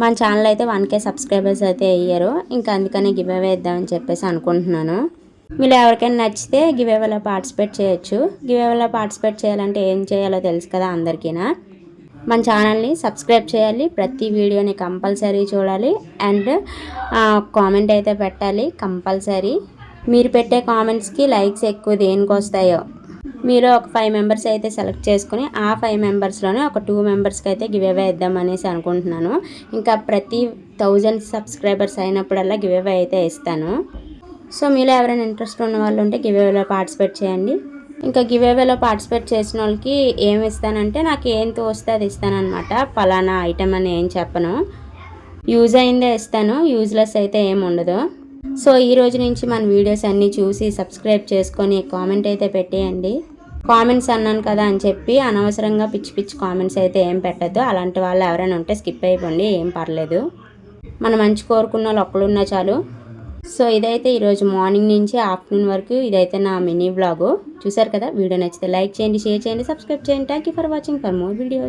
మన ఛానల్ అయితే 1K subscribers అయితే అయ్యారు. ఇంకా అందుకనే గివ్ అవే ఇద్దామని చెప్పేసి అనుకుంటున్నాను. మీరు ఎవరికైనా నచ్చితే గివ్ అవేలో పార్టిసిపేట్ చేయొచ్చు. గివ్ అవేలో పార్టిసిపేట్ చేయాలంటే ఏం చేయాలో తెలుసు కదా అందరికీనా. మన ఛానల్ని సబ్స్క్రైబ్ చేయాలి, ప్రతి వీడియోని కంపల్సరీ చూడాలి, అండ్ కామెంట్ అయితే పెట్టాలి కంపల్సరీ. మీరు పెట్టే కామెంట్స్కి లైక్స్ ఎక్కువ దేనికి వస్తాయో మీరు ఒక 5 మెంబర్స్ అయితే సెలెక్ట్ చేసుకుని ఆ 5 మెంబర్స్లోనే ఒక 2 మెంబర్స్కి అయితే గివ్ అవే ఇద్దామనేసి అనుకుంటున్నాను. ఇంకా ప్రతి 1000 సబ్స్క్రైబర్స్ అయినప్పుడల్లా గివ్ అవే అయితే ఇస్తాను. సో మీలో ఎవరైనా ఇంట్రెస్ట్ ఉన్న వాళ్ళు ఉంటే గివ్ అవేలో పార్టిసిపేట్ చేయండి. ఇంకా గివ్ అవేలో పార్టిసిపేట్ చేసిన వాళ్ళకి ఏమి ఇస్తానంటే నాకు ఏం తోస్తే అది ఇస్తానన్నమాట. పలానా ఐటెం అని ఏం చెప్పను, యూజ్ అయిందే ఇస్తాను, యూజ్లెస్ అయితే ఏమి ఉండదు. సో ఈ రోజు నుంచి మన వీడియోస్ అన్నీ చూసి సబ్స్క్రైబ్ చేసుకొని కామెంట్ అయితే పెట్టేయండి. కామెంట్స్ అన్నాను కదా అని చెప్పి అనవసరంగా పిచ్చి పిచ్చి కామెంట్స్ అయితే ఏం పెట్టద్దు. అలాంటి వాళ్ళు ఎవరైనా ఉంటే స్కిప్ అయిపోండి, ఏం పర్లేదు. మన మంచి కోరుకున్న వాళ్ళు ఒక్కడున్నా చాలు. సో ఇదైతే ఈరోజు మార్నింగ్ నుంచి ఆఫ్టర్నూన్ వరకు ఇదైతే నా మినీ వ్లాగు చూసారు కదా. వీడియో నచ్చితే లైక్ చేయండి, షేర్ చేయండి, సబ్స్క్రైబ్ చేయండి. Thank you for watching for more videos.